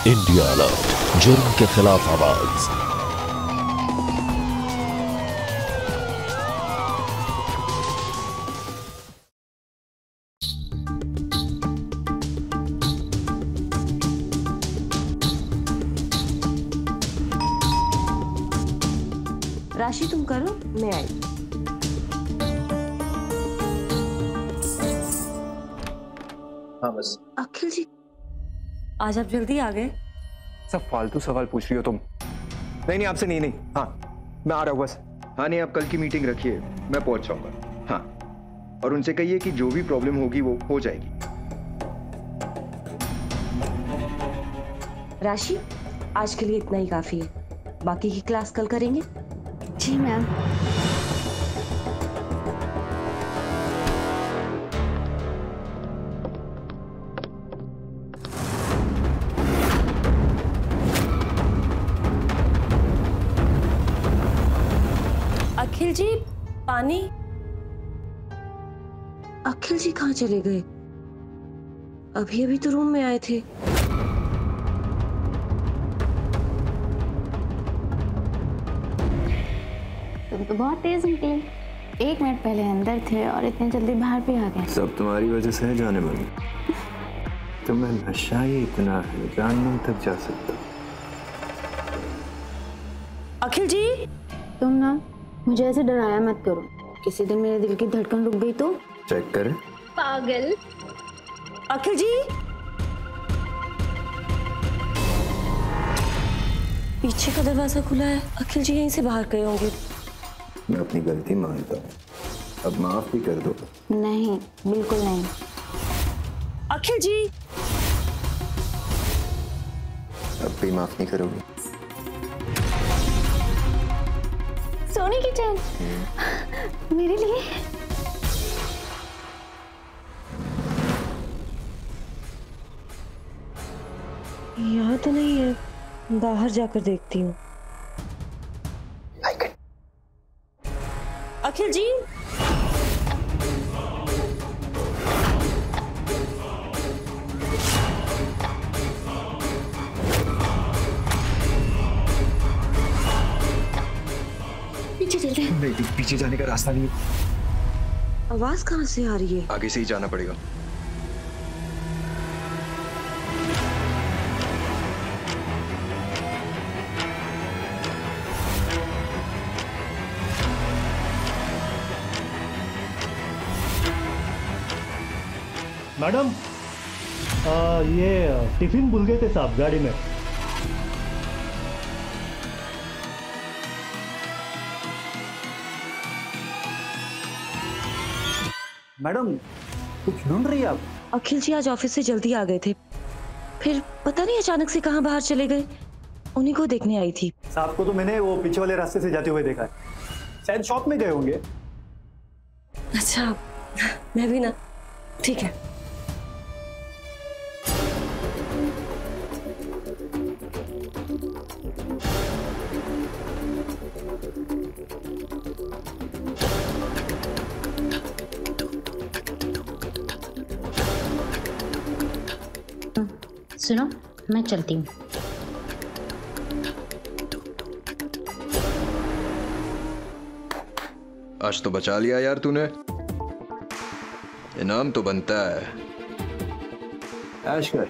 India alert, जुर्म के खिलाफ आवाज। राशि तुम करो, मैं आई। हाँ बस। अखिल जी, आज आप जल्दी आ गए। सब फालतू सवाल पूछ रही हो तुम। नहीं आपसे नहीं। हाँ मैं आ रहा हूँ बस। हाँ नहीं, आप कल की मीटिंग रखिए, मैं पहुंच जाऊंगा। हाँ, और उनसे कहिए कि जो भी प्रॉब्लम होगी वो हो जाएगी। राशि, आज के लिए इतना ही काफी है, बाकी की क्लास कल करेंगे। जी मैम। अखिल जी, पानी। अखिल जी कहाँ चले गए? अभी अभी तो रूम में आए थे। तुम तो बहुत तेज निकले। 1 मिनट पहले अंदर थे और इतने जल्दी बाहर भी आ गए। सब तुम्हारी वजह से है जाने मन। तुम्हें नशा ही इतना है, जानम तक जा सकता। अखिल जी, तुम ना मुझे ऐसे डराया मत करो। किसी दिन मेरे दिल की धड़कन रुक गई तो चेक करें। पागल। अखिल जी, पीछे का दरवाजा खुला है। अखिल जी यहीं से बाहर गए होंगे। मैं अपनी गलती मानता हूँ, अब माफ भी कर दो। नहीं, बिल्कुल नहीं। अखिल जी, अब भी माफ नहीं करोगी? सोने की चैन मेरे लिए। यहाँ तो नहीं है, बाहर जाकर देखती हूँ। अखिल जी, पीछे चलते हैं। नहीं, पीछे जाने का रास्ता नहीं। आवाज कहाँ से आ रही है? आगे से ही जाना पड़ेगा। मैडम, ये टिफिन भूल गए थे साहब गाड़ी में। मैडम, कुछ ढूंढ रही है आप? अखिल जी आज ऑफिस से जल्दी आ गए थे, फिर पता नहीं अचानक से कहाँ बाहर चले गए। उन्हीं को देखने आई थी। साहब को तो मैंने वो पीछे वाले रास्ते से जाते हुए देखा है, शायद शॉप में गए होंगे। अच्छा, मैं भी ना। ठीक है। सुनो, मैं चलती हूँ। आज तो बचा लिया यार तूने, इनाम तो बनता है। ऐश कर।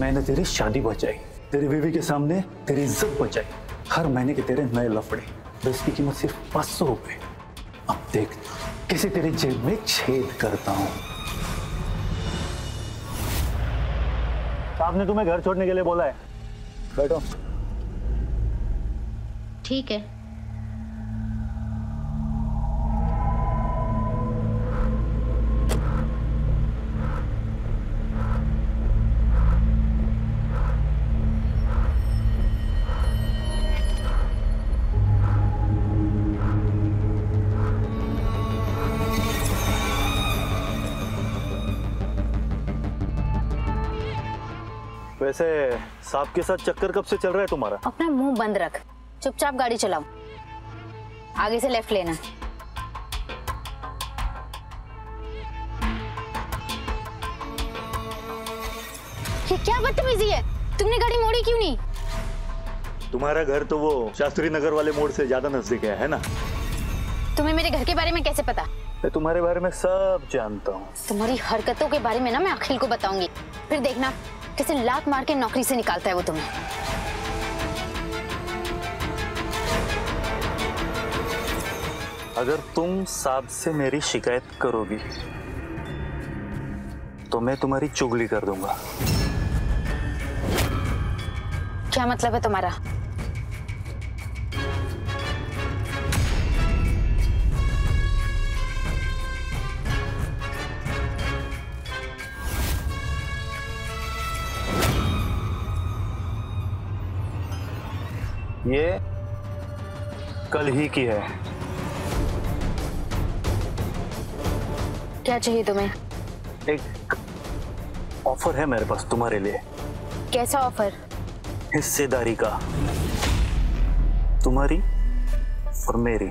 मैंने तेरी शादी बचाई, तेरी बीवी के सामने तेरी इज्जत बचाई। हर महीने के तेरे नए लफड़े, बस की कीमत सिर्फ 500 रुपए। अब देख कैसे तेरे जेब में छेद करता हूँ। साहब ने तुम्हें घर छोड़ने के लिए बोला है, बैठो। ठीक है। वैसे सांप के साथ चक्कर कब से चल रहा है तुम्हारा? अपना मुंह बंद रख। चुपचाप गाड़ी चलाओ, आगे से लेफ्ट लेना। ये क्या बदतमीजी है, तुमने गाड़ी मोड़ी क्यों नहीं? तुम्हारा घर तो वो शास्त्री नगर वाले मोड़ से ज्यादा नजदीक है ना? तुम्हें मेरे घर के बारे में कैसे पता? मैं तुम्हारे बारे में सब जानता हूँ। तुम्हारी हरकतों के बारे में ना मैं अखिल को बताऊंगी, फिर देखना कैसे लात मार के नौकरी से निकालता है वो तुम्हें। अगर तुम साहब से मेरी शिकायत करोगी तो मैं तुम्हारी चुगली कर दूंगा। क्या मतलब है तुम्हारा? ये कल ही की है। क्या चाहिए तुम्हें? एक ऑफर है मेरे पास तुम्हारे लिए। कैसा ऑफर? हिस्सेदारी का, तुम्हारी और मेरी।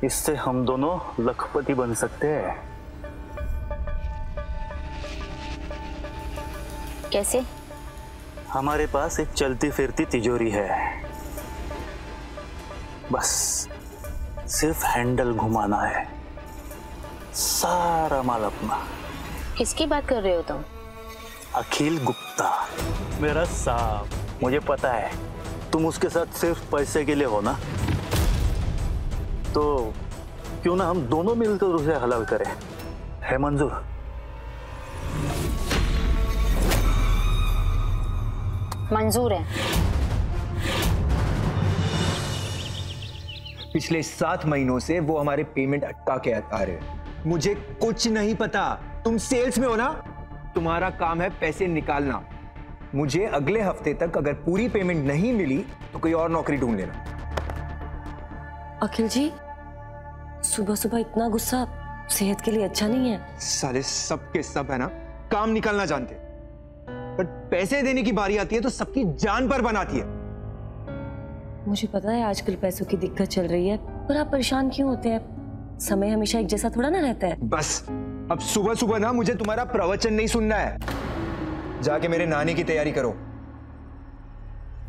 इससे हम दोनों लखपति बन सकते हैं। कैसे? हमारे पास एक चलती फिरती तिजोरी है, बस सिर्फ हैंडल घुमाना है, सारा माल अपना। किसकी बात कर रहे हो तुम? अखिल गुप्ता, मेरा साहब। मुझे पता है तुम उसके साथ सिर्फ पैसे के लिए हो ना, तो क्यों ना हम दोनों मिलकर उसे हलाल करें। है मंजूर? मंजूर है। पिछले 7 महीनों से वो हमारे पेमेंट अटका के आ रहे हैं। मुझे कुछ नहीं पता, तुम सेल्स में हो ना, तुम्हारा काम है पैसे निकालना। मुझे अगले हफ्ते तक अगर पूरी पेमेंट नहीं मिली तो कोई और नौकरी ढूंढ लेना। अखिल जी, सुबह सुबह इतना गुस्सा सेहत के लिए अच्छा नहीं है। साले सब के सब है ना, काम निकालना जानते, पर पैसे देने की बारी आती है तो सबकी जान पर बनाती है। मुझे पता है आजकल पैसों की दिक्कत चल रही है, पर आप परेशान क्यों होते हैं? समय हमेशा एक जैसा थोड़ा ना रहता है। बस अब सुबह सुबह ना मुझे तुम्हारा प्रवचन नहीं सुनना है, जाके मेरे नानी की तैयारी करो।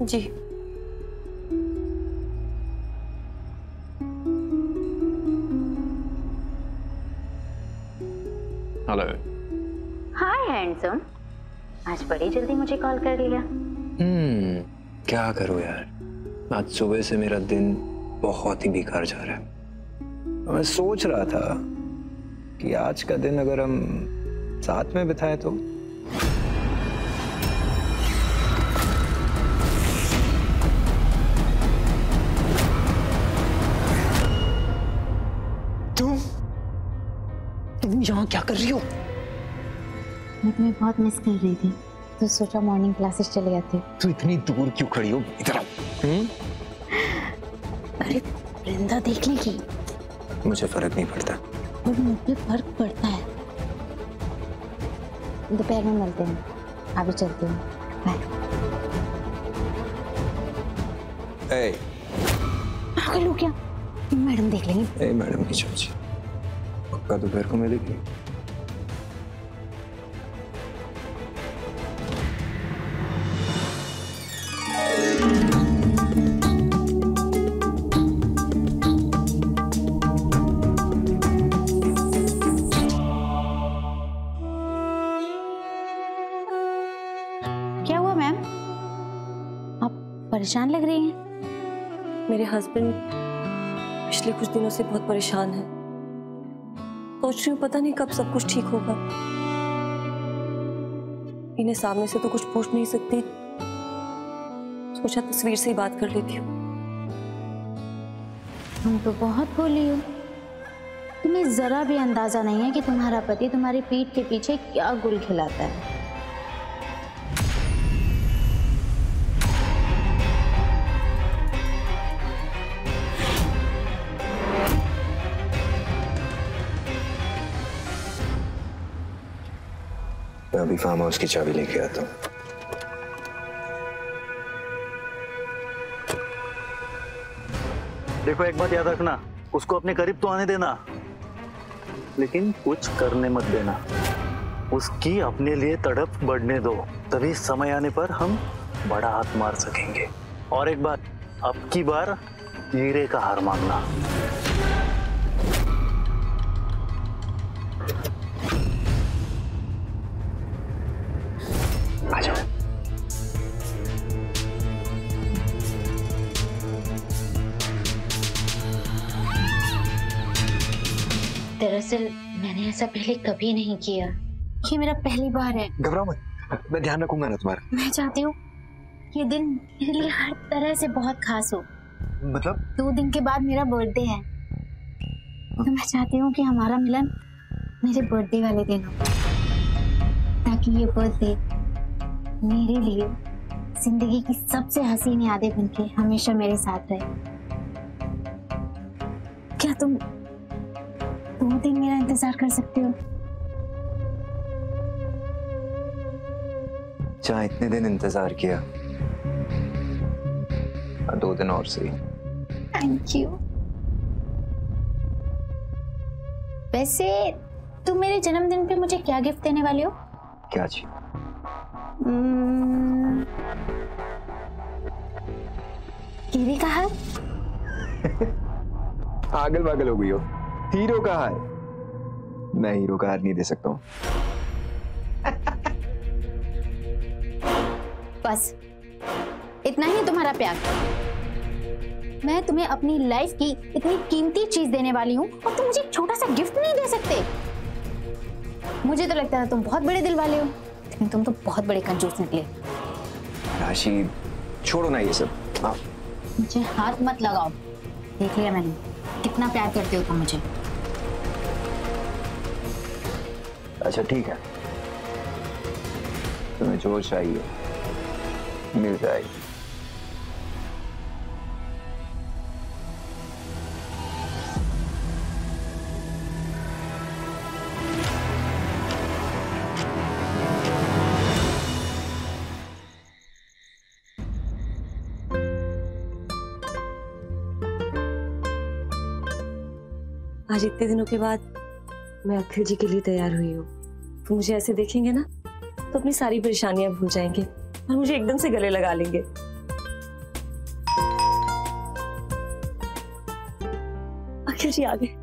जी। हेलो। हाय हैंडसम, आज बड़ी जल्दी मुझे कॉल कर लिया। क्या करूं यार, आज सुबह से मेरा दिन बहुत ही बेकार जा रहा है। मैं सोच रहा था कि आज का दिन अगर हम साथ में बिताए तो। तुम यहाँ क्या कर रही हो? मैं तुम्हें बहुत मिस कर रही थी, तो सोचा मॉर्निंग क्लासेस चले जाते। तू इतनी दूर क्यों खड़ी हो? इधर आओ। अरे वृंदा देख लेगी। मुझे फर्क नहीं पड़ता। और मुझे फर्क पड़ता है। दोपहर में मिलते हैं, अभी चलते हैं। बाय। ए, पागल हो क्या? मैडम देख लेंगे। ए मैडम की चाची, पक्का दोपहर को मिलेगी। क्या हुआ मैम? आप परेशान लग रही हैं। मेरे हस्बैंड पिछले कुछ दिनों से बहुत परेशान हैं। सोच रही हूँ पता नहीं कब सब कुछ ठीक होगा। इन्हें सामने से तो कुछ पूछ नहीं सकती, सोचा तस्वीर से ही बात कर लेती हूँ। तुम तो बहुत भोली हो। तुम्हें जरा भी अंदाजा नहीं है कि तुम्हारा पति तुम्हारी पीठ के पीछे क्या गुल खिलाता है। मैं अभी फार्म हाउस की चाबी लेके आता हूँ। देखो एक बात याद रखना, उसको अपने करीब तो आने देना, लेकिन कुछ करने मत देना। उसकी अपने लिए तड़प बढ़ने दो, तभी समय आने पर हम बड़ा हाथ मार सकेंगे। और एक बात, अब की बार हीरे का हार मांगना। दरअसल मैंने ऐसा पहले कभी नहीं किया, ये मेरा पहली बार है। घबराओ मत, मैं ध्यान रखूंगा ना तुम्हारा। मैं चाहती हूँ ये दिन मेरे लिए हर तरह से बहुत खास हो। मतलब 2 दिन के बाद मेरा बर्थडे है, तो मैं चाहती हूँ कि हमारा मिलन मेरे बर्थडे वाले दिन हो, ताकि ये बर्थडे मेरे लिए जिंदगी की सबसे हसीन यादें बनके हमेशा मेरे साथ रहे। क्या तुम 2 दिन मेरा इंतजार कर सकते हो? जहाँ इतने दिन इंतजार किया, 2 दिन और सही। Thank you. वैसे तुम मेरे जन्मदिन पे मुझे क्या गिफ्ट देने वाले हो? क्या जी? हीरे का हार? पागल पागल हो गई हो। हीरो का हार? मैं हीरो का हार नहीं दे सकता हूँ। बस इतना ही तुम्हारा प्यार? मैं तुम्हें अपनी लाइफ की इतनी कीमती चीज देने वाली हूँ और तुम मुझे एक छोटा सा गिफ्ट नहीं दे सकते? मुझे तो लगता था तुम बहुत बड़े दिल वाले हो, लेकिन तुम तो बहुत बड़े कंजूस निकले। राशि छोड़ो ना ये सब। हाँ। मुझे हाथ मत लगाओ, देख लिया मैंने कितना प्यार करते हो तुम मुझे। अच्छा ठीक है, तुम्हें जो चाहिए मिल जाएगी। आज इतने दिनों के बाद मैं अखिल जी के लिए तैयार हुई हूँ। तो मुझे ऐसे देखेंगे ना तो अपनी सारी परेशानियां भूल जाएंगे और मुझे एकदम से गले लगा लेंगे। अखिल जी आ गए।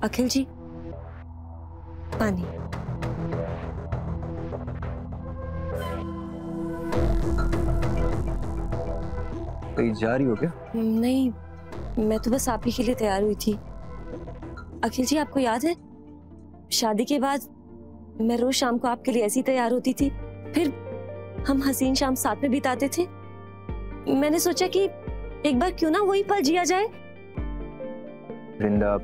अखिल जी पानी। कहीं जा रही हो क्या? नहीं, मैं तो बस आप ही के लिए तैयार हुई थी। अखिल जी आपको याद है शादी के बाद मैं रोज शाम को आपके लिए ऐसी तैयार होती थी, फिर हम हसीन शाम साथ में बिताते थे। मैंने सोचा कि एक बार क्यों ना वही पल जिया जाए। वृंदा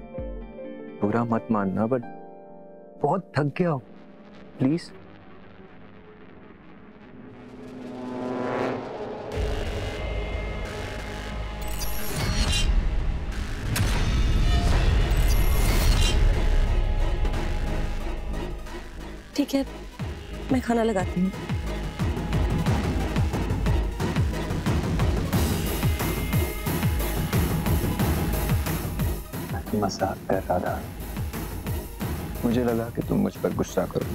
बुरा मत मानना, बट बहुत थक गया हो, प्लीज। ठीक है, मैं खाना लगाती हूँ। मजाक कर रहा था, मुझे लगा कि तुम मुझ पर गुस्सा करो,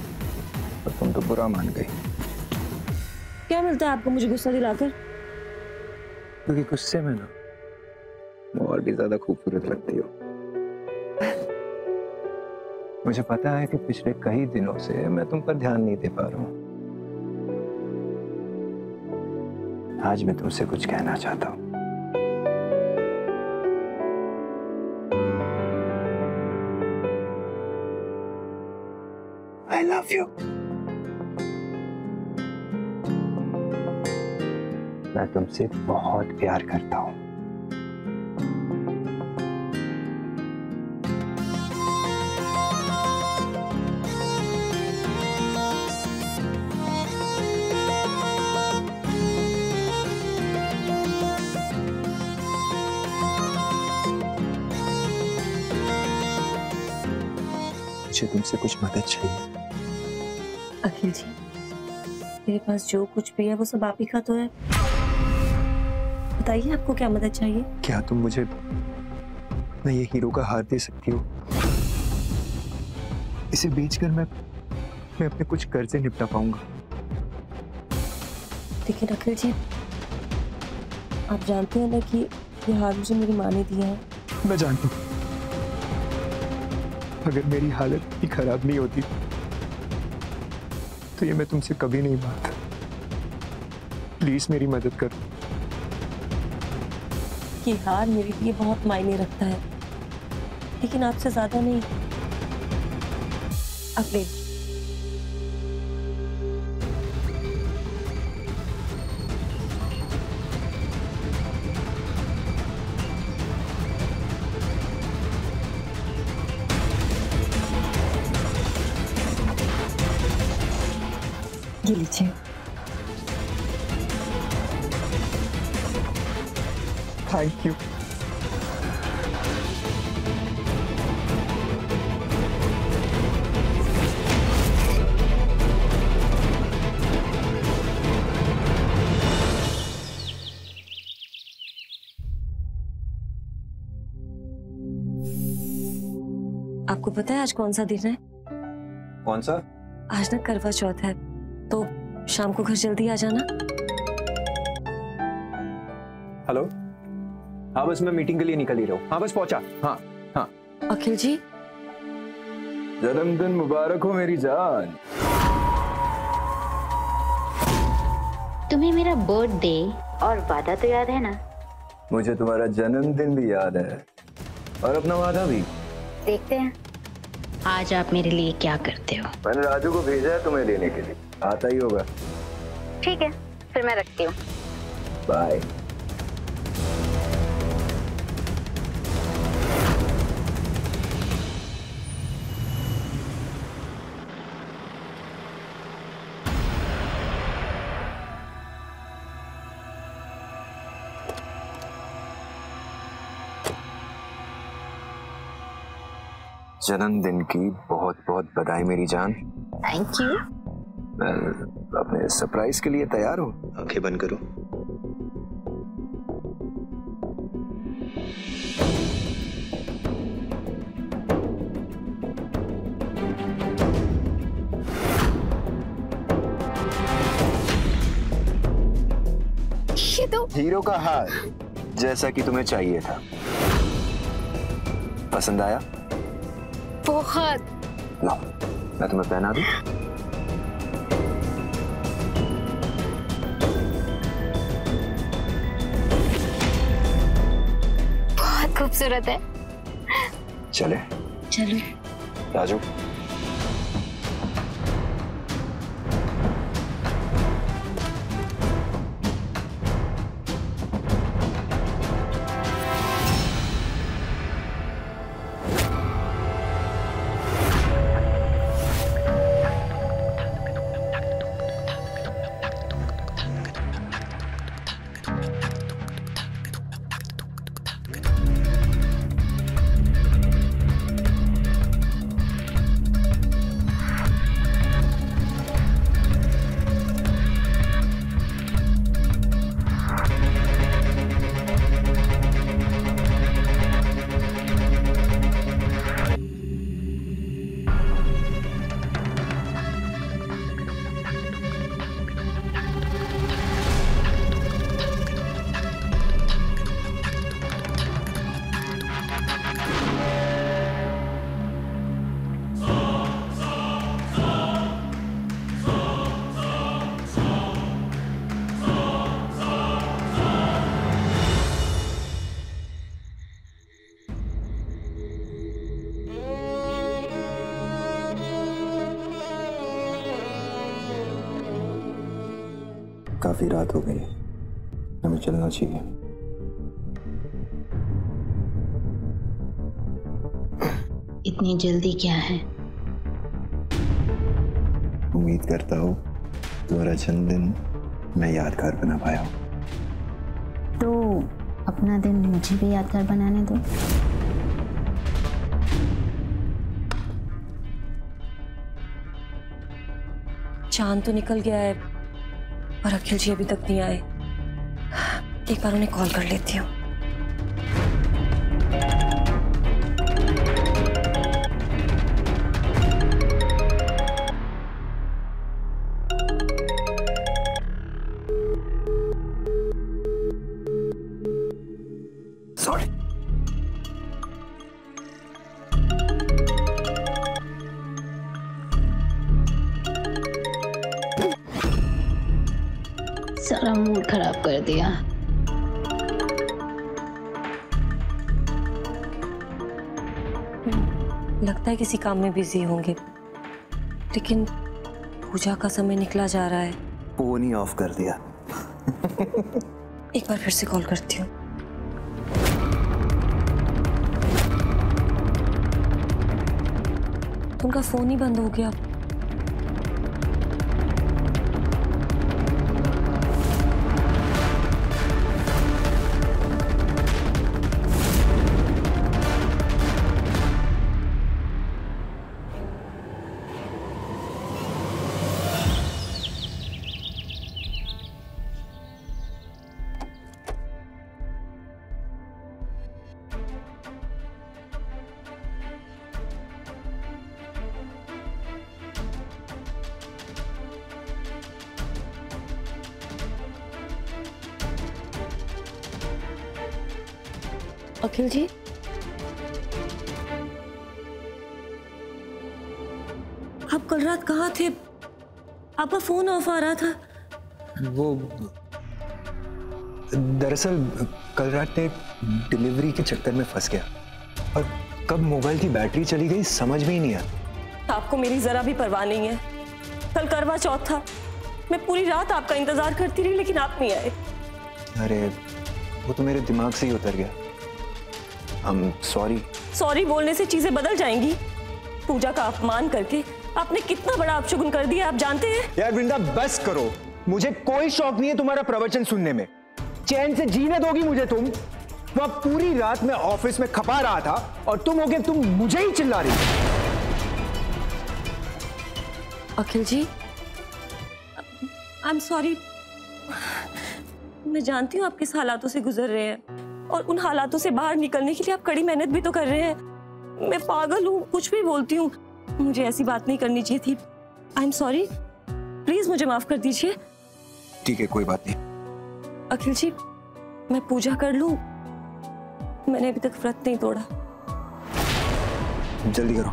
पर तुम तो बुरा मान गई। क्या मिलता है आपको मुझे गुस्सा दिलाकर? क्योंकि गुस्से में ना और भी ज्यादा खूबसूरत लगती हो। मुझे पता है कि पिछले कई दिनों से मैं तुम पर ध्यान नहीं दे पा रहा हूं। आज मैं तुमसे कुछ कहना चाहता हूं। I love you. मैं तुमसे बहुत प्यार करता हूं। मुझे तुमसे कुछ मदद चाहिए। अखिल जी, मेरे पास जो कुछ भी है वो सब आप ही का तो है। बताइए आपको क्या मदद चाहिए? क्या तुम मुझे मैं ये हीरो का हार दे सकती हो? इसे बेचकर मैं अपने कुछ कर्जे निपटा पाऊंगा। लेकिन अखिल जी, आप जानते हैं ना कि ये हार मुझे मेरी माँ ने दिया है। मैं जानता हूँ, अगर मेरी हालत इतनी खराब नहीं होती तो ये मैं तुमसे कभी नहीं मांगता। प्लीज मेरी मदद करो। ये हार मेरे लिए बहुत मायने रखता है, लेकिन आपसे ज्यादा नहीं। आप ले। ये लीजिए। Thank you. आपको पता है आज कौन सा दिन है? कौन सा? आज ना करवा चौथ है, तो शाम को घर जल्दी आ जाना। हेलो, हाँ बस मैं मीटिंग के लिए निकल ही रहा हूँ। हाँ बस पहुंचा। हाँ हाँ। अखिल जी, जन्मदिन मुबारक हो मेरी जान। तुम्हें मेरा बर्थडे और वादा तो याद है ना? मुझे तुम्हारा जन्मदिन भी याद है और अपना वादा भी। देखते हैं आज आप मेरे लिए क्या करते हो। मैंने राजू को भेजा है तुम्हें लेने के लिए, आता ही होगा। ठीक है, फिर मैं रखती हूँ। बाय। जन्मदिन की बहुत बहुत बधाई मेरी जान। Thank you. अपने सरप्राइज के लिए तैयार हो? आंखें बंद करो। ये तो हीरो का हार, जैसा कि तुम्हें चाहिए था। पसंद आया? बहुत। लो, मैं तुम्हें पहना दूं? बहुत खूबसूरत है। चले? चलो। राजू, काफी रात हो गई, हमें चलना चाहिए। इतनी जल्दी क्या है? उम्मीद करता हूँ तुम्हारा जन्मदिन मैं यादगार बना पाया हूँ। तो अपना दिन मुझे भी यादगार बनाने दो। चांद तो निकल गया है और अखिल जी अभी तक नहीं आए। एक बार उन्हें कॉल कर लेती हूँ। सॉरी। सारा मूड खराब कर दिया। लगता है किसी काम में बिजी होंगे, लेकिन पूजा का समय निकला जा रहा है। फोन ही ऑफ कर दिया। एक बार फिर से कॉल करती हूँ। उनका फोन ही बंद हो गया। अखिल जी, आप कल रात कहाँ थे? आपका फोन ऑफ आ रहा था। वो दरअसल कल रात में डिलीवरी के चक्कर में फंस गया और कब मोबाइल की बैटरी चली गई समझ में ही नहीं आया। आपको मेरी जरा भी परवाह नहीं है। कल करवा चौथ था, मैं पूरी रात आपका इंतजार करती रही लेकिन आप नहीं आए। अरे वो तो मेरे दिमाग से ही उतर गया। सॉरी बोलने से चीजें बदल जाएंगी। पूजा का अपमान करके आपने कितना बड़ा अपशगुन कर दिया, आप जानते हैं? यार वृंदा बस करो, मुझे कोई शौक नहीं है तुम्हारा प्रवचन सुनने में। चैन से जीने दोगी मुझे तुम? वह पूरी रात में ऑफिस में खपा रहा था और तुम मुझे ही चिल्ला रही हो। अखिल जी, आई एम सॉरी। मैं जानती हूँ आप किस हालातों से गुजर रहे हैं और उन हालातों से बाहर निकलने के लिए आप कड़ी मेहनत भी तो कर रहे हैं। मैं पागल हूँ, कुछ भी बोलती हूँ। मुझे ऐसी बात नहीं करनी चाहिए थी। आई एम सॉरी, प्लीज मुझे माफ कर दीजिए। ठीक है, कोई बात नहीं। अखिल जी, मैं पूजा कर लूं? मैंने अभी तक व्रत नहीं तोड़ा। जल्दी करो।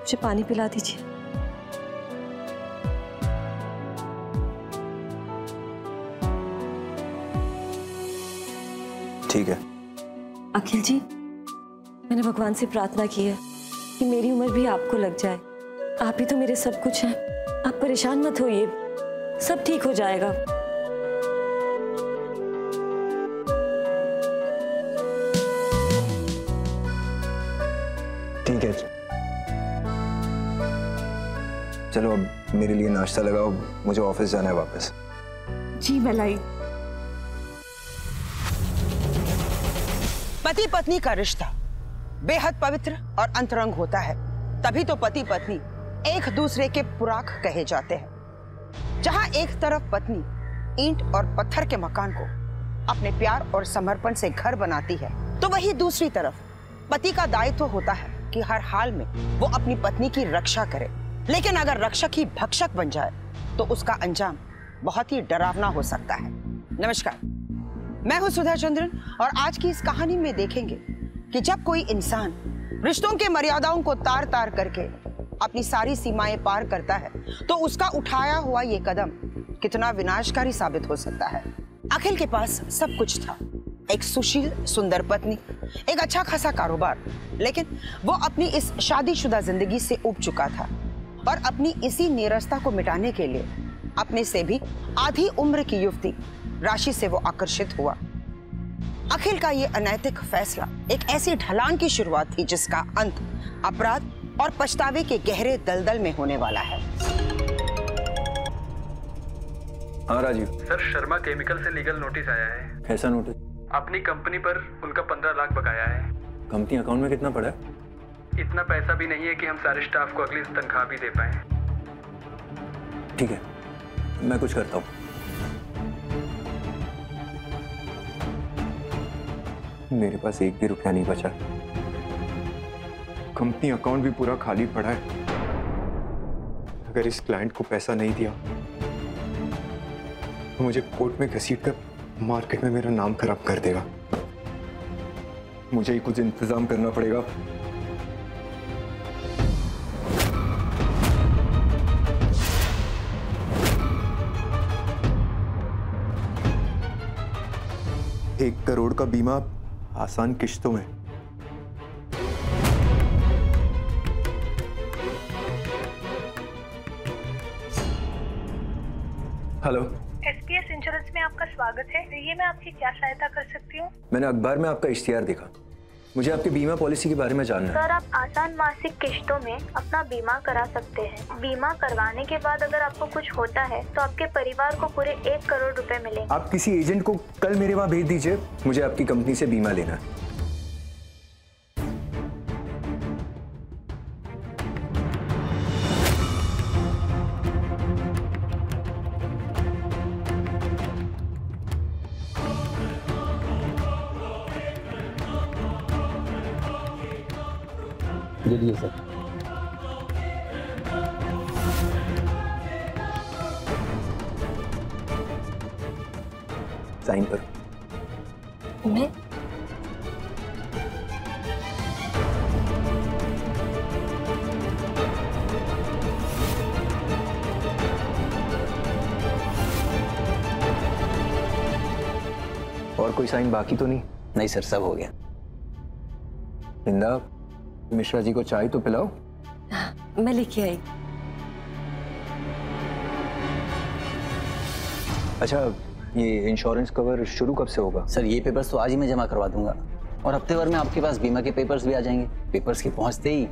मुझे पानी पिला दीजिए। ठीक है। अखिल जी, मैंने भगवान से प्रार्थना की है कि मेरी उम्र भी आपको लग जाए। आप ही तो मेरे सब कुछ हैं। आप परेशान मत होइए, सब ठीक हो जाएगा। ठीक है, चलो अब मेरे लिए नाश्ता लगाओ, मुझे ऑफिस जाना है वापस। जी मैं लाई। पति पत्नी का रिश्ता बेहद पवित्र और अंतरंग होता है, तभी तो पति पत्नी एक दूसरे के पुराख कहे जाते हैं। जहां एक तरफ पत्नी ईंट और पत्थर के मकान को अपने प्यार और समर्पण से घर बनाती है, तो वही दूसरी तरफ पति का दायित्व होता है कि हर हाल में वो अपनी पत्नी की रक्षा करे। लेकिन अगर रक्षक ही भक्षक बन जाए तो उसका अंजाम बहुत ही डरावना हो सकता है। नमस्कार, मैं हूं सुधा चंद्रन और आज की इस कहानी में देखेंगे कि जब कोई इंसान रिश्तों के मर्यादाओं को तार तार करके अपनी सारी सीमाएं पार करता है तो उसका उठाया हुआ ये कदम कितना विनाशकारी साबित हो सकता है। अखिल के पास सब कुछ था, एक सुशील सुंदर पत्नी, एक अच्छा खासा कारोबार, लेकिन वो अपनी इस शादीशुदा जिंदगी से उब चुका था और अपनी इसी नीरसता को मिटाने के लिए अपने से भी आधी उम्र की युवती राशि से वो आकर्षित हुआ। अखिल का ये अनैतिक फैसला एक ऐसी ढलान की शुरुआत थी जिसका अंत अपराध और पछतावे के गहरे दलदल में होने वाला है। हाँ राजीव। सर, शर्मा केमिकल से लीगल नोटिस आया है। कैसा नोटिस? अपनी कंपनी पर उनका 15 लाख बकाया है। कंपनी अकाउंट में कितना पड़ा है? इतना पैसा भी नहीं है कि हम सारे स्टाफ को अगली तनख्वाह भी दे पाए। ठीक है, मैं कुछ करता हूँ। मेरे पास एक भी रुपया नहीं बचा। कंपनी अकाउंट भी पूरा खाली पड़ा है। अगर इस क्लाइंट को पैसा नहीं दिया तो मुझे कोर्ट में घसीट कर मार्केट में मेरा नाम खराब कर देगा। मुझे ही कुछ इंतजाम करना पड़ेगा। एक करोड़ का बीमा आसान किश्तों में। हेलो, SPS इंश्योरेंस में आपका स्वागत है। ये मैं आपकी क्या सहायता कर सकती हूँ? मैंने अखबार में आपका इश्तिहार देखा। मुझे आपकी बीमा पॉलिसी के बारे में जानना है। सर, आप आसान मासिक किश्तों में अपना बीमा करा सकते हैं। बीमा करवाने के बाद अगर आपको कुछ होता है तो आपके परिवार को पूरे 1 करोड़ रुपए मिलेंगे। आप किसी एजेंट को कल मेरे वहां भेज दीजिए। मुझे आपकी कंपनी से बीमा लेना है। लीजिए सर। साइन पर। मैं और कोई साइन बाकी तो नहीं? नहीं सर, सब हो गया। इंदा, मिश्रा जी को चाय तो पिलाओ। मैं लेके आई। अच्छा, ये इंश्योरेंस कवर शुरू कब से होगा? सर, ये पेपर्स तो आज ही मैं जमा करवा दूंगा और हफ्ते भर में आपके पास बीमा के पेपर्स भी आ जाएंगे। पेपर्स के पहुंचते ही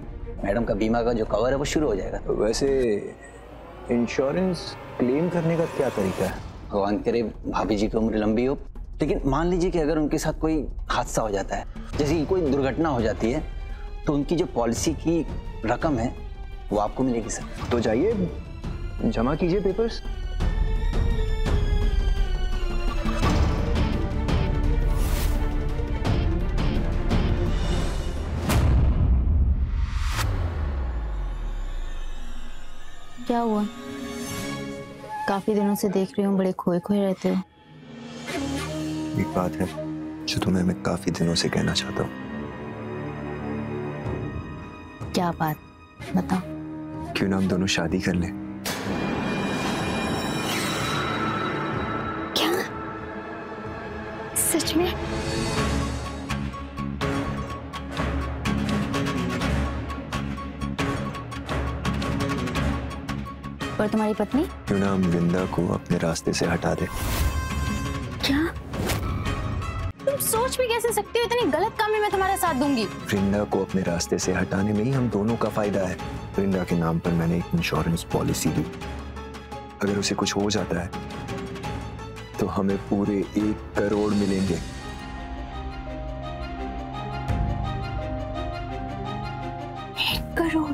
मैडम का बीमा का जो कवर है वो शुरू हो जाएगा। वैसे इंश्योरेंस क्लेम करने का क्या तरीका है? भगवान करे भाभी जी की उम्र लंबी हो, लेकिन मान लीजिए कि अगर उनके साथ कोई हादसा हो जाता है, जैसे कि कोई दुर्घटना हो जाती है, तो उनकी जो पॉलिसी की रकम है वो आपको मिलेगी सर। तो जाइए, जमा कीजिए पेपर्स। क्या हुआ? काफी दिनों से देख रही हूँ, बड़े खोए खोए रहते हो। एक बात है जो तुम्हें मैं काफी दिनों से कहना चाहता हूँ। क्या बात? बताओ। क्यों ना हम दोनों शादी कर लें? क्या? सच में? और तुम्हारी पत्नी? क्यों ना हम वृंदा को अपने रास्ते से हटा दे? क्या? तुम सोच भी कैसे सकते हो? इतनी गलत काम में मैं तुम्हारा साथ दूंगी? वृंदा को अपने रास्ते से हटाने में ही हम दोनों का फायदा है। वृंदा के नाम पर मैंने एक इंश्योरेंस पॉलिसी ली। अगर उसे कुछ हो जाता है तो हमें पूरे 1 करोड़ मिलेंगे। 1 करोड़?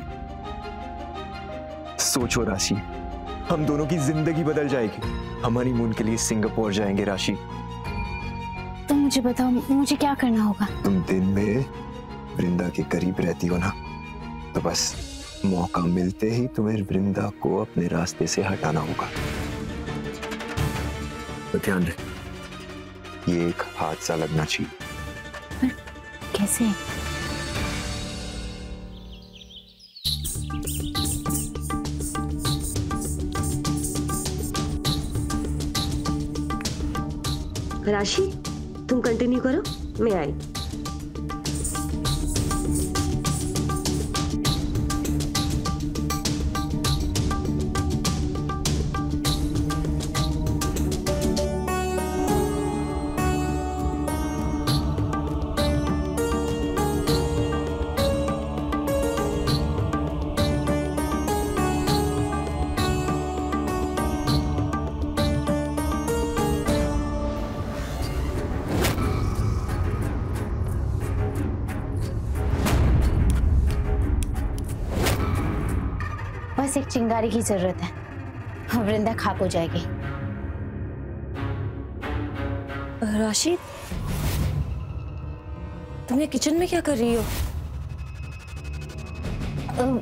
सोचो राशि, हम दोनों की जिंदगी बदल जाएगी। हम हनीमून के लिए सिंगापुर जाएंगे राशि। तुम मुझे बताओ, मुझे क्या करना होगा? तुम दिन में वृंदा के करीब रहती हो ना, तो बस मौका मिलते ही तुम्हें वृंदा को अपने रास्ते से हटाना होगा। तो ध्यान रहे, ये एक हादसा लगना चाहिए। पर कैसे? राशि, तुम कंटिन्यू करो, मैं आई। बस एक चिंगारी की जरूरत है, वृंदा खाक हो जाएगी। राशि, तुम ये किचन में क्या कर रही हो?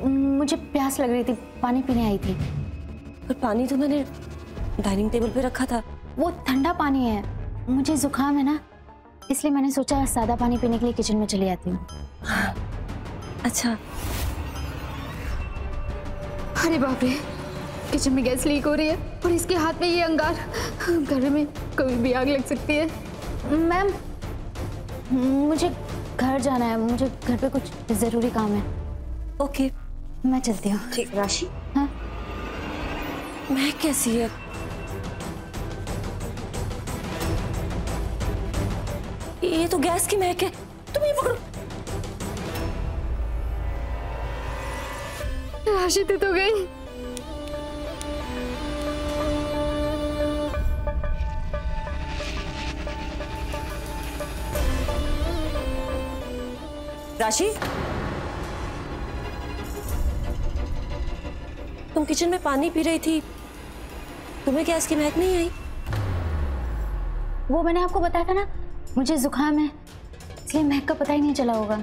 मुझे प्यास लग रही थी, पानी पीने आई थी। पर पानी तो मैंने डाइनिंग टेबल पे रखा था। वो ठंडा पानी है, मुझे जुकाम है ना, इसलिए मैंने सोचा सादा पानी पीने के लिए किचन में चली आती हूँ। अच्छा। अरे बाप रे, किचन में गैस लीक हो रही है और इसके हाथ में ये अंगार, घर में कभी भी आग लग सकती है। मैम, मुझे घर जाना है, मुझे घर पे कुछ जरूरी काम है। ओके, मैं चलती हूँ। ठीक। राशि, हाँ? महक कैसी है? ये तो गैस की महक है। तुम ये पकड़ो। राशि तो गई। राशि, तुम किचन में पानी पी रही थी, तुम्हें गैस की महक नहीं आई? वो मैंने आपको बताया था ना, मुझे जुकाम है, इसलिए महक का पता ही नहीं चला होगा।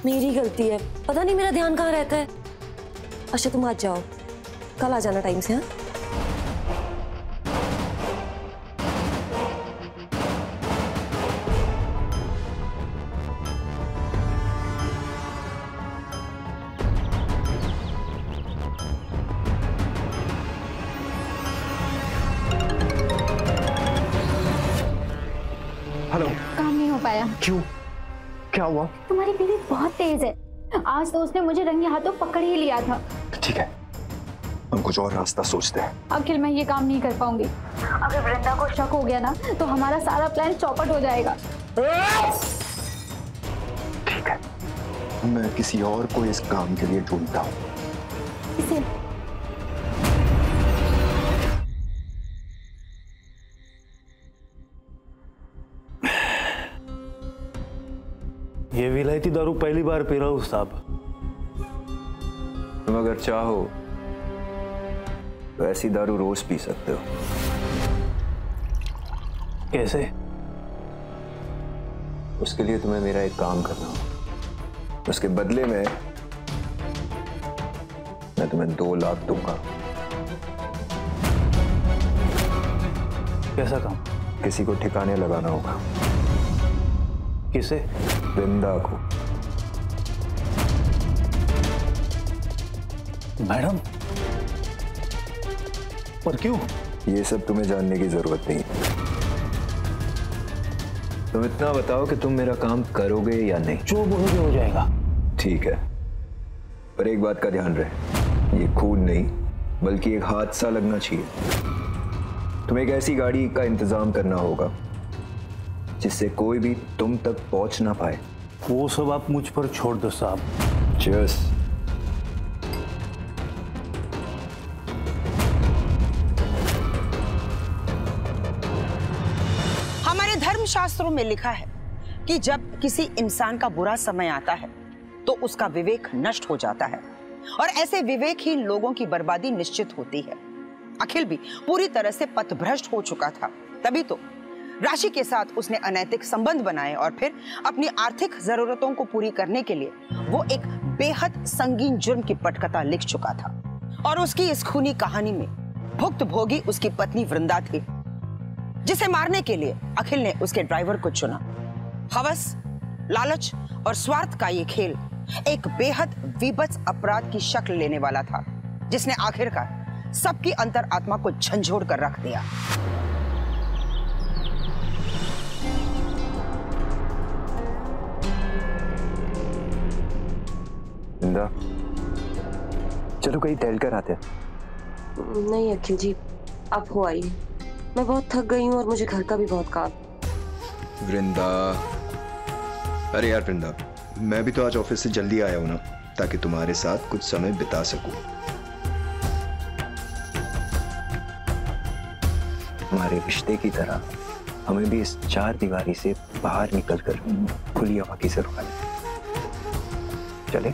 मेरी गलती है, पता नहीं मेरा ध्यान कहाँ रहता है। अच्छा तुम आज जाओ, कल आ जाना टाइम से। हाँ, हेलो। काम नहीं हो पाया। क्यों? क्या हुआ? तुम्हारी बीवी बहुत तेज है, आज तो उसने मुझे रंगे हाथों पकड़ ही लिया था। ठीक है, हम कुछ और रास्ता सोचते हैं। अखिल, मैं ये काम नहीं कर पाऊंगी। अगर वृंदा को शक हो गया ना, तो हमारा सारा प्लान चौपट हो जाएगा। ठीक है, मैं किसी और को इस काम के लिए ढूंढता हूँ। इसे ये विलायती दारू पहली बार पी रहा हूँ साहब। तुम अगर चाहो तो ऐसी दारू रोज पी सकते हो। कैसे? उसके लिए तुम्हें मेरा एक काम करना होगा। उसके बदले में मैं तुम्हें 2 लाख दूंगा। कैसा काम? किसी को ठिकाने लगाना होगा। किसे? वृंदा को। मैडम, पर क्यों? ये सब तुम्हें जानने की जरूरत नहीं। तुम इतना बताओ कि तुम मेरा काम करोगे या नहीं। जो बोलोगे हो जाएगा। ठीक है, पर एक बात का ध्यान रहे, ये खून नहीं बल्कि एक हादसा लगना चाहिए। तुम्हें एक ऐसी गाड़ी का इंतजाम करना होगा जिससे कोई भी तुम तक पहुंच ना पाए। वो सब आप मुझ पर छोड़ दो साहब। Cheers। हमारे धर्मशास्त्रों में लिखा है कि जब किसी इंसान का बुरा समय आता है तो उसका विवेक नष्ट हो जाता है और ऐसे विवेकहीन लोगों की बर्बादी निश्चित होती है। अखिल भी पूरी तरह से पथभ्रष्ट हो चुका था, तभी तो राशि के साथ उसने अनैतिक संबंध बनाए और फिर अपनी आर्थिक जरूरतों को पूरी करने के लिए वो एक बेहद संगीन जुर्म की पटकथा लिख चुका था। और उसकी इस खूनी कहानी में भुक्तभोगी उसकी पत्नी वृंदा थी, जिसे मारने के लिए अखिल ने उसके ड्राइवर को चुना। हवस, लालच और स्वार्थ का ये खेल एक बेहद विभत्स अपराध की शक्ल लेने वाला था, जिसने आखिरकार सबकी अंतरात्मा को झंझोड़ कर रख दिया। चलो कहीं टहल कर आते हैं। नहीं अखिल जी, आप हो आइए, मैं बहुत थक गई हूँ और मुझे घर का भी बहुत काम। वृंदा, अरे यार वृंदा, मैं भी तो आज ऑफिस से जल्दी आया हूँ ना, ताकि तुम्हारे साथ कुछ समय बिता सकूं। हमारे रिश्ते की तरह हमें भी इस 4 दीवारी से बाहर निकलकर खुली हवा की जरूरत है। चले?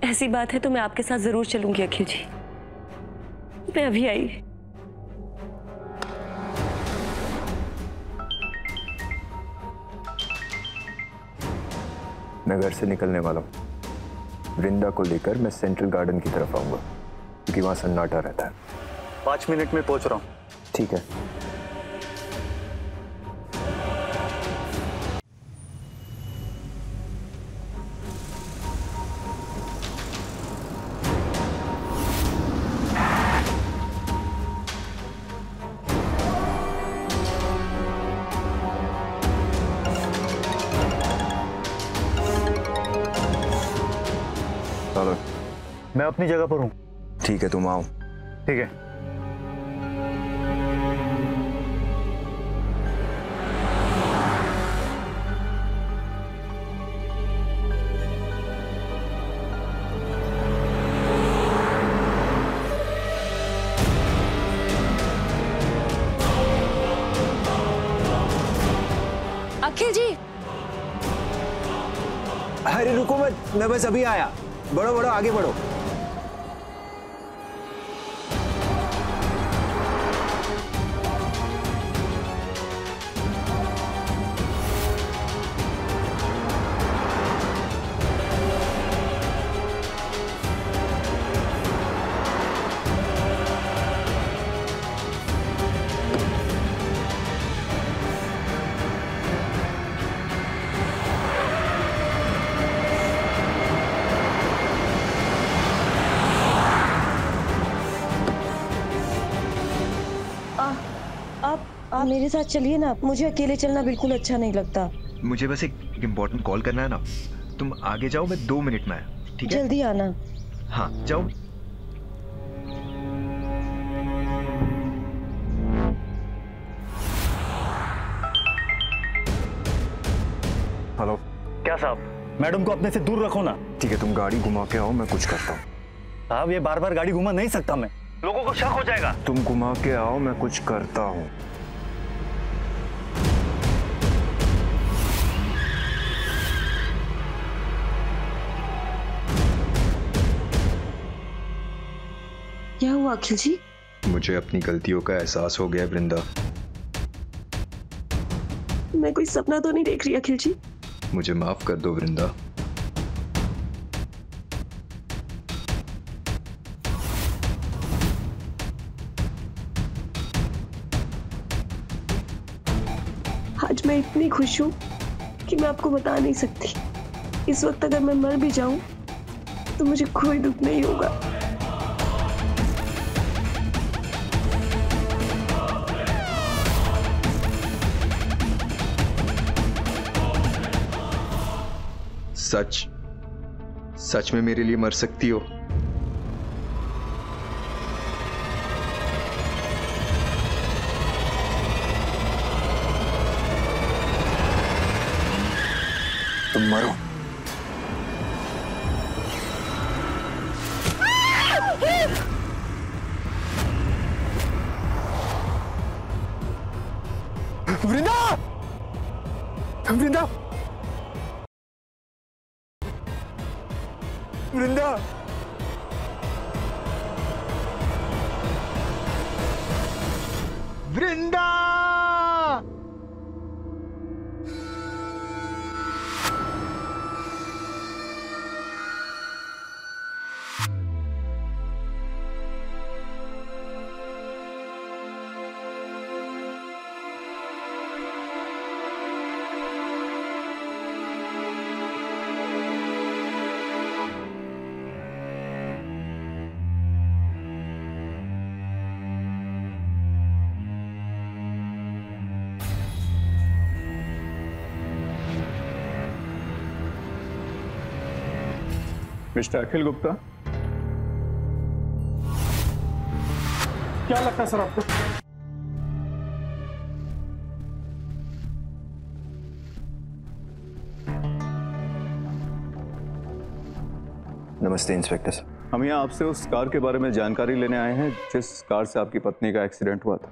ऐसी बात है तो मैं आपके साथ जरूर चलूंगी अखिल जी। मैं अभी आई। मैं घर से निकलने वाला हूँ। वृंदा को लेकर मैं सेंट्रल गार्डन की तरफ आऊंगा क्योंकि वहां सन्नाटा रहता है। 5 मिनट में पहुंच रहा हूँ। ठीक है। मैं अपनी जगह पर हूँ। ठीक है, तुम आओ। ठीक है। अखिल जी। अरे रुको मत, मैं बस अभी आया। बढ़ो बढ़ो, आगे बढ़ो। आप मेरे साथ चलिए ना, मुझे अकेले चलना बिल्कुल अच्छा नहीं लगता। मुझे बस एक इम्पोर्टेंट कॉल करना है ना, तुम आगे जाओ, मैं 2 मिनट में आया। ठीक है, जल्दी आना। हाँ जाओ। हेलो। क्या साहब, मैडम को अपने से दूर रखो ना। ठीक है, तुम गाड़ी घुमा के आओ, मैं कुछ करता हूँ। साहब ये बार बार गाड़ी घुमा नहीं सकता मैं, लोगों को शक हो जाएगा। तुम घुमा के आओ, मैं कुछ करता हूँ। क्या हुआ अखिल जी? मुझे अपनी गलतियों का एहसास हो गया है वृंदा। मैं कोई सपना तो नहीं देख रही अखिल जी? मुझे माफ कर दो वृंदा। आज मैं इतनी खुश हूँ कि मैं आपको बता नहीं सकती। इस वक्त अगर मैं मर भी जाऊं तो मुझे कोई दुख नहीं होगा। सच सच में मेरे लिए मर सकती हो? तुम मरो। वृंदा! वृंदा! वृंदा! वृंदा! मिस्टर अखिल गुप्ता, क्या लगता है सर आपको? नमस्ते इंस्पेक्टर साहब। हम यहाँ आपसे उस कार के बारे में जानकारी लेने आए हैं जिस कार से आपकी पत्नी का एक्सीडेंट हुआ था।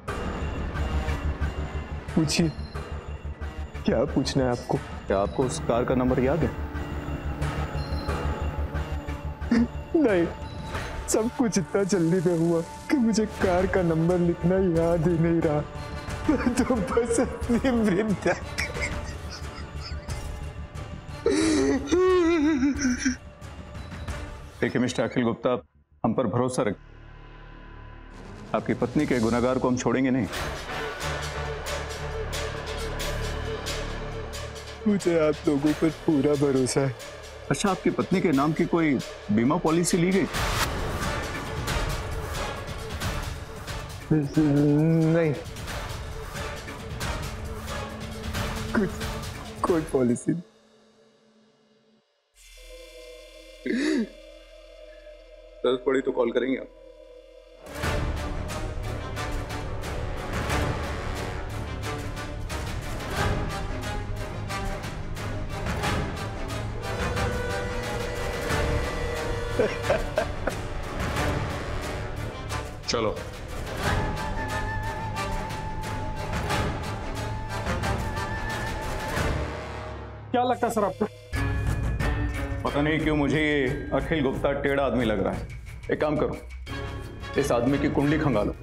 पूछिए, क्या पूछना है आपको? क्या आपको उस कार का नंबर याद है? नहीं, सब कुछ इतना जल्दी में हुआ कि मुझे कार का नंबर लिखना याद ही नहीं रहा। तो बस अपनी वृंदा देखिए मिस्टर अखिल गुप्ता, हम पर भरोसा रख, आपकी पत्नी के गुनहगार को हम छोड़ेंगे नहीं। मुझे आप लोगों पर पूरा भरोसा है। अच्छा, आपकी पत्नी के नाम की कोई बीमा पॉलिसी ली गई? नहीं, कोई पॉलिसी नहीं। जरूरत पड़ी तो कॉल करेंगे आप। चलो क्या लगता है सर आपको? पता नहीं क्यों मुझे ये अखिल गुप्ता टेढ़ा आदमी लग रहा है। एक काम करो, इस आदमी की कुंडली खंगालो।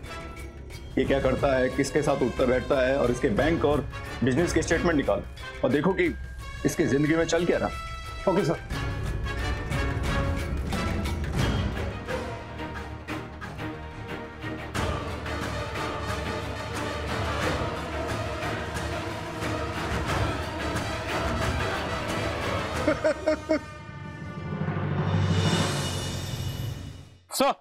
ये क्या करता है, किसके साथ उठता बैठता है, और इसके बैंक और बिजनेस के स्टेटमेंट निकालो और देखो कि इसकी जिंदगी में चल क्या रहा। Okay sir. Sir,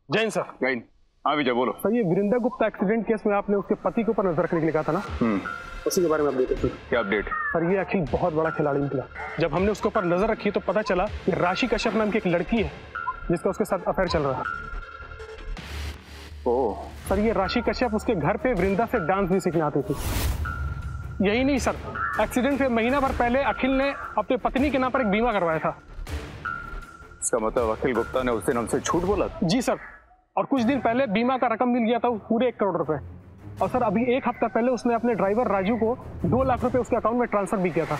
Jain sir. Jain, हाँ विजय बोलो। सर, ये वृंदा गुप्ता एक्सीडेंट केस में आपने उसके पति के ऊपर नजर रखने के लिए कहा था ना? उसी के बारे में अपडेट है। क्या अपडेट? सर, ये अखिल बहुत बड़ा खिलाड़ी निकला। जब हमने उसके ऊपर नजर रखी तो पता चला कि राशि कश्यप नाम की एक लड़की है जिसका उसके साथ अफेयर चल रहा है। ओह सर, ये राशि कश्यप उसके घर पे वृंदा से डांस भी सीखने आती थी। यही नहीं सर, एक्सीडेंट से महीना भर पहले अखिल ने अपने पत्नी के नाम पर एक बीमा करवाया था। इसका मतलब अखिल गुप्ता ने उस दिन हमसे झूठ बोला? जी सर, और कुछ दिन पहले बीमा का रकम मिल गया था पूरे 1 करोड़ रुपए। और सर, अभी 1 हफ्ता पहले उसने अपने ड्राइवर राजू को 2 लाख रुपए उसके अकाउंट में ट्रांसफर भी किया था।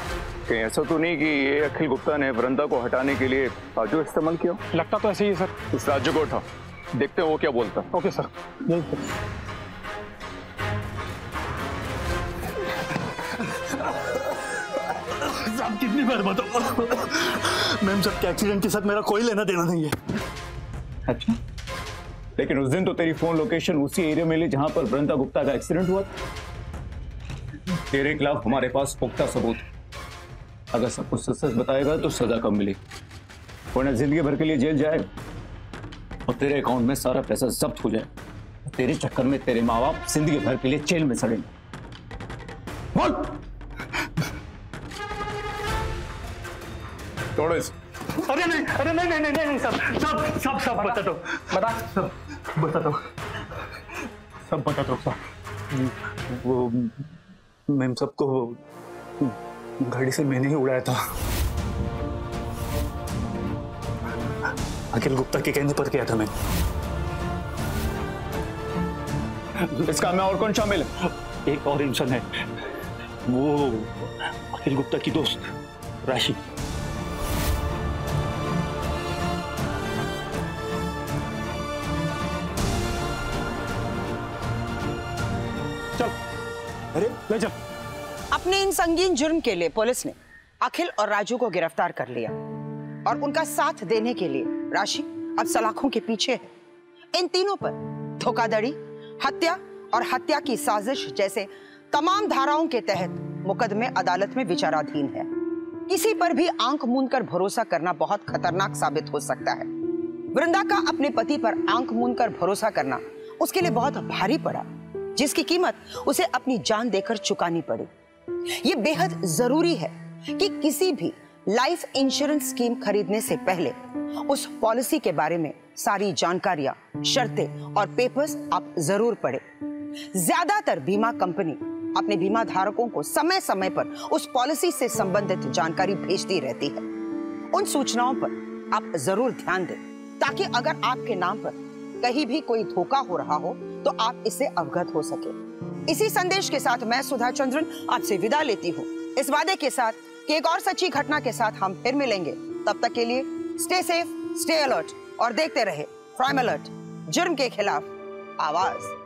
कहीं ऐसा तो नहीं कि ये अखिल गुप्ता ने वृंदा को हटाने के लिए राजू इस्तेमाल किया? लगता तो ऐसे ही है सर। इस राजू को उठा, देखते हैं वो क्या बोलता है। Okay sir. यही सर। साहब कितनी बार बताओ, मैम सबके एक्सीडेंट के साथ मेरा कोई लेना देना नहीं है। अच्छा, लेकिन उस दिन तो तेरी फोन लोकेशन उसी एरिया में ली जहां पर वृंदा गुप्ता का एक्सीडेंट हुआ। तेरे खिलाफ हमारे पास पुख्ता सबूत, अगर सब कुछ सच बताएगा तो सजा कम मिलेगी, वरना जिंदगी भर के लिए जेल जाएगा और तेरे अकाउंट में सारा पैसा जब्त हो जाए। तेरे चक्कर में तेरे माँ बाप जिंदगी भर के लिए जेल में सड़ेंगे। बोल। तोड़ो इसे। अरे नहीं, अरे नहीं नहीं नहीं नहीं सर, सब बता दो, सब बता दो, सब बता दो सर। वो मैम सबको गाड़ी से मैंने ही उड़ाया था। अखिल गुप्ता के कहने पर किया था मैं। इस काम में और कौन शामिल है? एक और इंसान है, वो अखिल गुप्ता की दोस्त राशि। अरे ले चल। अपने इन संगीन जुर्म के लिए पुलिस ने अखिल और राजू को गिरफ्तार कर लिया और उनका साथ देने के लिए राशि अब सलाखों के पीछे है। इन तीनों पर धोखाधड़ी, हत्या और हत्या की साजिश जैसे तमाम धाराओं के तहत मुकदमे अदालत में विचाराधीन है। किसी पर भी आंख मूंद कर भरोसा करना बहुत खतरनाक साबित हो सकता है। वृंदा का अपने पति पर आंख मूंद कर भरोसा करना उसके लिए बहुत भारी पड़ा, जिसकी कीमत उसे अपनी जान देकर चुकानी पड़ी। ये बेहद जरूरी है कि किसी भी लाइफ इंश्योरेंस स्कीम खरीदने से पहले उस पॉलिसी के बारे में सारी जानकारियां, शर्तें और पेपर्स आप जरूर पढ़ें। ज्यादातर बीमा कंपनी अपने बीमा धारकों को समय समय पर उस पॉलिसी से संबंधित जानकारी भेजती रहती है। उन सूचनाओं पर आप जरूर ध्यान दें ताकि अगर आपके नाम पर कहीं भी कोई धोखा हो रहा हो तो आप इससे अवगत हो सके। इसी संदेश के साथ मैं सुधा चंद्रन आपसे विदा लेती हूँ, इस वादे के साथ कि एक और सच्ची घटना के साथ हम फिर मिलेंगे। तब तक के लिए स्टे सेफ, स्टे अलर्ट और देखते रहे प्राइम अलर्ट, जुर्म के खिलाफ आवाज।